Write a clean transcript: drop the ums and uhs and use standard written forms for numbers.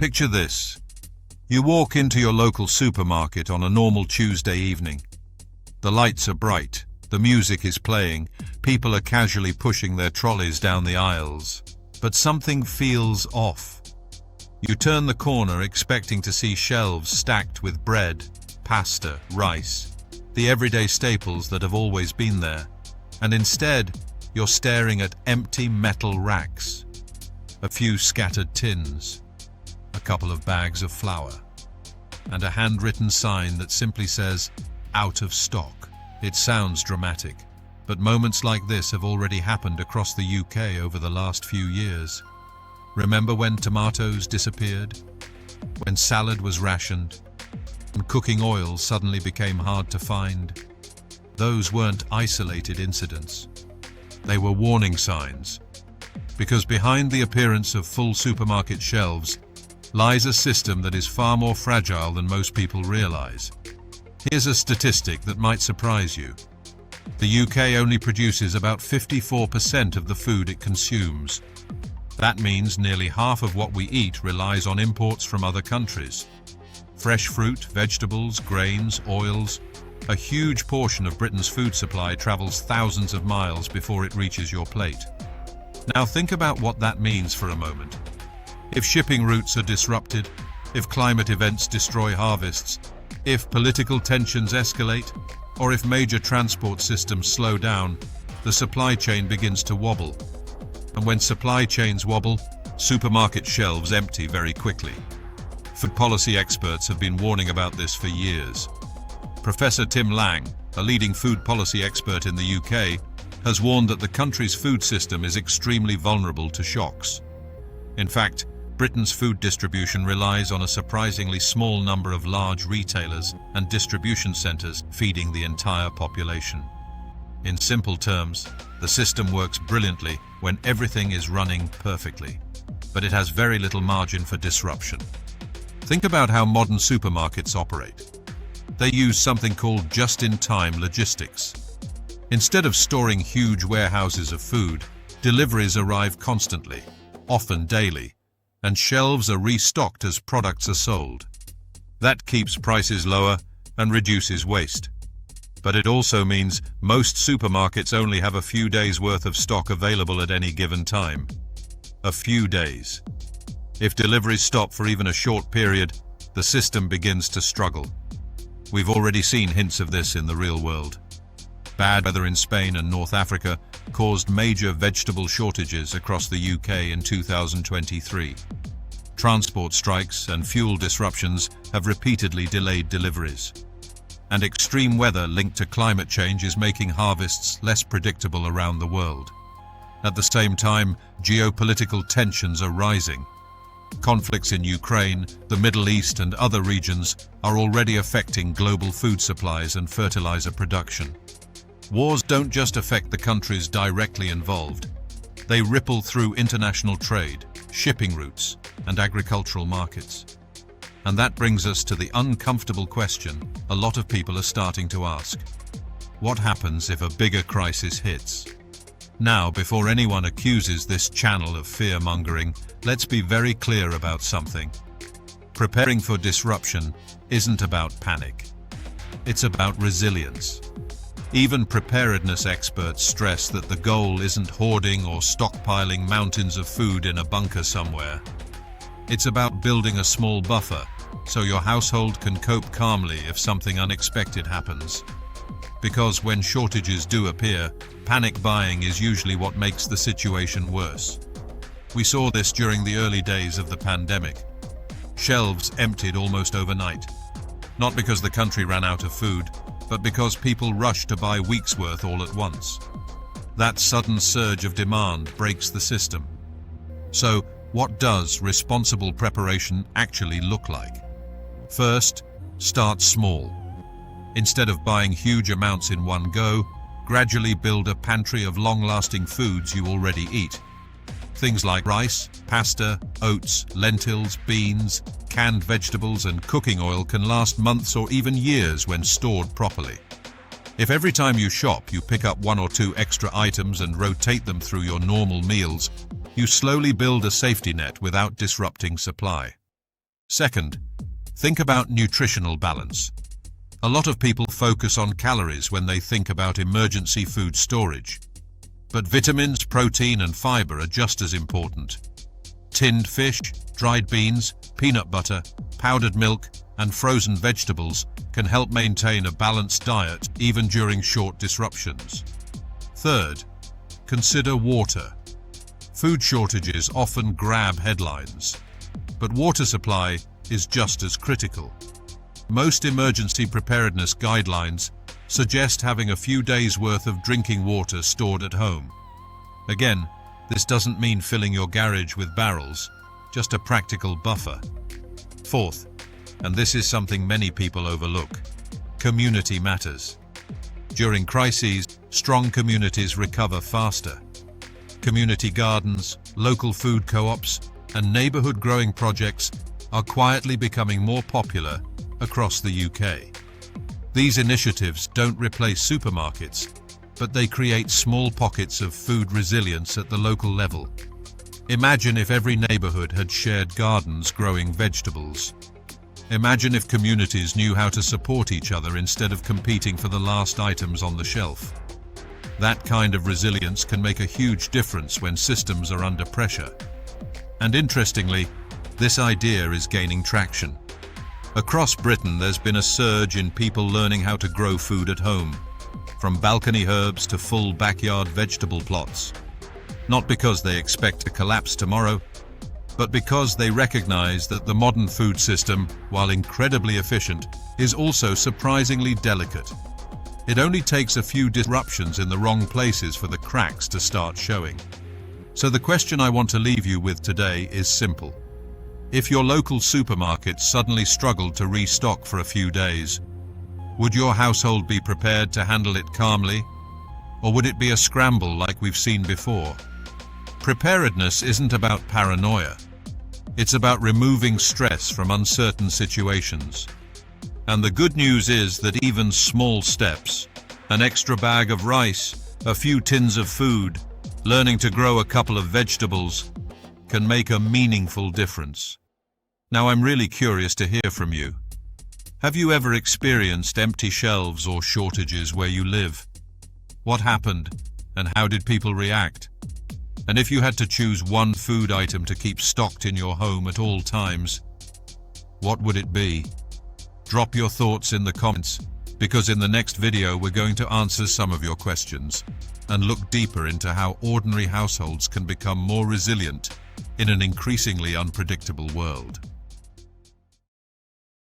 Picture this. You walk into your local supermarket on a normal Tuesday evening. The lights are bright, the music is playing, people are casually pushing their trolleys down the aisles. But something feels off. You turn the corner expecting to see shelves stacked with bread, pasta, rice, the everyday staples that have always been there. And instead, you're staring at empty metal racks. A few scattered tins, a couple of bags of flour, and a handwritten sign that simply says, "Out of stock." It sounds dramatic, but moments like this have already happened across the UK over the last few years. Remember when tomatoes disappeared? When salad was rationed? And cooking oil suddenly became hard to find? Those weren't isolated incidents. They were warning signs. Because behind the appearance of full supermarket shelves lies a system that is far more fragile than most people realize. Here's a statistic that might surprise you. The UK only produces about 54% of the food it consumes. That means nearly half of what we eat relies on imports from other countries. Fresh fruit, vegetables, grains, oils. A huge portion of Britain's food supply travels thousands of miles before it reaches your plate. Now think about what that means for a moment. If shipping routes are disrupted, if climate events destroy harvests, if political tensions escalate, or if major transport systems slow down, the supply chain begins to wobble. And when supply chains wobble, supermarket shelves empty very quickly. Food policy experts have been warning about this for years. Professor Tim Lang, a leading food policy expert in the UK, has warned that the country's food system is extremely vulnerable to shocks. In fact, Britain's food distribution relies on a surprisingly small number of large retailers and distribution centres feeding the entire population. In simple terms, the system works brilliantly when everything is running perfectly, but it has very little margin for disruption. Think about how modern supermarkets operate. They use something called just-in-time logistics. Instead of storing huge warehouses of food, deliveries arrive constantly, often daily, and shelves are restocked as products are sold. That keeps prices lower and reduces waste. But it also means most supermarkets only have a few days' worth of stock available at any given time. A few days. If deliveries stop for even a short period, the system begins to struggle. We've already seen hints of this in the real world. Bad weather in Spain and North Africa caused major vegetable shortages across the UK in 2023. Transport strikes and fuel disruptions have repeatedly delayed deliveries. And extreme weather linked to climate change is making harvests less predictable around the world. At the same time, geopolitical tensions are rising. Conflicts in Ukraine, the Middle East and other regions are already affecting global food supplies and fertilizer production. Wars don't just affect the countries directly involved. They ripple through international trade, shipping routes, and agricultural markets. And that brings us to the uncomfortable question a lot of people are starting to ask. What happens if a bigger crisis hits? Now, before anyone accuses this channel of fear-mongering, let's be very clear about something. Preparing for disruption isn't about panic. It's about resilience. Even preparedness experts stress that the goal isn't hoarding or stockpiling mountains of food in a bunker somewhere. It's about building a small buffer so your household can cope calmly if something unexpected happens. Because when shortages do appear, panic buying is usually what makes the situation worse. We saw this during the early days of the pandemic. Shelves emptied almost overnight. Not because the country ran out of food, but because people rushed to buy weeks' worth all at once. That sudden surge of demand breaks the system. So, what does responsible preparation actually look like? First, start small. Instead of buying huge amounts in one go, gradually build a pantry of long-lasting foods you already eat. Things like rice, pasta, oats, lentils, beans, canned vegetables and cooking oil can last months or even years when stored properly. If every time you shop you pick up one or two extra items and rotate them through your normal meals, you slowly build a safety net without disrupting supply. Second, think about nutritional balance. A lot of people focus on calories when they think about emergency food storage. But vitamins, protein, and fiber are just as important. Tinned fish, dried beans, peanut butter, powdered milk, and frozen vegetables can help maintain a balanced diet even during short disruptions. Third, consider water. Food shortages often grab headlines, but water supply is just as critical. Most emergency preparedness guidelines suggest having a few days' worth of drinking water stored at home. Again, this doesn't mean filling your garage with barrels, just a practical buffer. Fourth, and this is something many people overlook, community matters. During crises, strong communities recover faster. Community gardens, local food co-ops, and neighborhood growing projects are quietly becoming more popular across the UK. These initiatives don't replace supermarkets, but they create small pockets of food resilience at the local level. Imagine if every neighborhood had shared gardens growing vegetables. Imagine if communities knew how to support each other instead of competing for the last items on the shelf. That kind of resilience can make a huge difference when systems are under pressure. And interestingly, this idea is gaining traction. Across Britain, there's been a surge in people learning how to grow food at home, from balcony herbs to full backyard vegetable plots. Not because they expect to collapse tomorrow, but because they recognize that the modern food system, while incredibly efficient, is also surprisingly delicate. It only takes a few disruptions in the wrong places for the cracks to start showing. So the question I want to leave you with today is simple. If your local supermarket suddenly struggled to restock for a few days, would your household be prepared to handle it calmly? Or would it be a scramble like we've seen before? Preparedness isn't about paranoia. It's about removing stress from uncertain situations. And the good news is that even small steps, an extra bag of rice, a few tins of food, learning to grow a couple of vegetables, can make a meaningful difference. Now, I'm really curious to hear from you. Have you ever experienced empty shelves or shortages where you live? What happened, and how did people react? And if you had to choose one food item to keep stocked in your home at all times, what would it be? Drop your thoughts in the comments, because in the next video we're going to answer some of your questions and look deeper into how ordinary households can become more resilient in an increasingly unpredictable world.